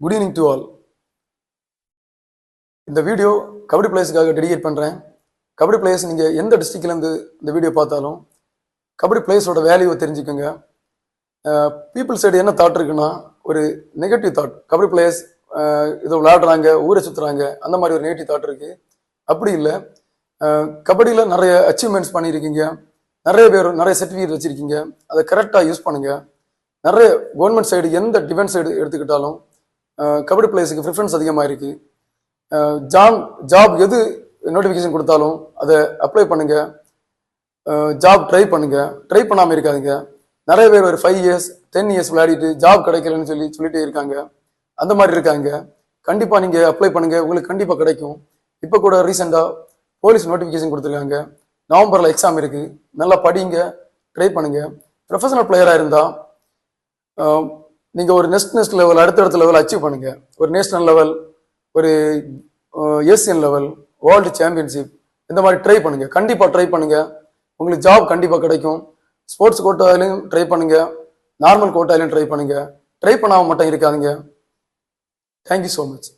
Good evening to all. இந்த video kabaddi பிளேயர்ஸுக்காக dedicate பண்ணுறேன். Kabaddi players நீங்கள் எந்த டிஸ்ட்ரிக்ட்லேருந்து இந்த வீடியோ பார்த்தாலும் கபடி பிளேயர்ஸோட வேல்யூவை தெரிஞ்சுக்கோங்க. பீப்புள் சைடு என்ன தாட் இருக்குன்னா, ஒரு நெகட்டிவ் தாட். கபடி பிளேயர்ஸ் இதை விளையாடுறாங்க, ஊரை சுற்றுறாங்க, அந்த மாதிரி ஒரு நெகட்டிவ் தாட் இருக்குது. அப்படி இல்லை, கபடியில் நிறைய அச்சீவ்மெண்ட்ஸ் பண்ணியிருக்கீங்க, நிறைய பேர் நிறைய சர்டிஃபிகேட் வச்சுருக்கீங்க. அதை கரெக்டாக யூஸ் பண்ணுங்கள். நிறைய கவர்மெண்ட் சைடு எந்த டிஃபென்ஸ் சைடு எடுத்துக்கிட்டாலும் கபடி பிளேயர்ஸுக்கு ப்ரிஃபரன்ஸ் அதிகமாக இருக்குது. ஜாப் எது நோட்டிஃபிகேஷன் கொடுத்தாலும் அதை அப்ளை பண்ணுங்கள். ஜாப் ட்ரை பண்ணுங்கள். ட்ரை பண்ணாமல் இருக்காதுங்க. நிறைய பேர் ஒரு 5 years 10 years விளையாடிட்டு ஜாப் கிடைக்கலன்னு சொல்லிட்டே இருக்காங்க. அந்த மாதிரி இருக்காங்க. கண்டிப்பாக நீங்கள் அப்ளை பண்ணுங்கள், உங்களுக்கு கண்டிப்பாக கிடைக்கும். இப்போ கூட ரீசெண்டாக போலீஸ் நோட்டிஃபிகேஷன் கொடுத்துருக்காங்க. நவம்பரில் எக்ஸாம் இருக்குது. நல்லா படிங்க, ட்ரை பண்ணுங்கள். ப்ரொஃபஷனல் பிளேயராக இருந்தால் நீங்கள் ஒரு நெக்ஸ்ட் லெவல், அடுத்தடுத்த லெவல் அச்சீவ் பண்ணுங்கள். ஒரு நேஷனல் லெவல், ஒரு ஏசியன் லெவல், வேர்ல்டு சாம்பியன்ஷிப், இந்த மாதிரி ட்ரை பண்ணுங்கள். கண்டிப்பாக ட்ரை பண்ணுங்கள், உங்களுக்கு ஜாப் கண்டிப்பாக கிடைக்கும். ஸ்போர்ட்ஸ் கோட்டாலையும் ட்ரை பண்ணுங்கள், நார்மல் கோட்டாலையும் ட்ரை பண்ணுங்கள். ட்ரை பண்ணாமல் மட்டும் இருக்காதுங்க. Thank you so much.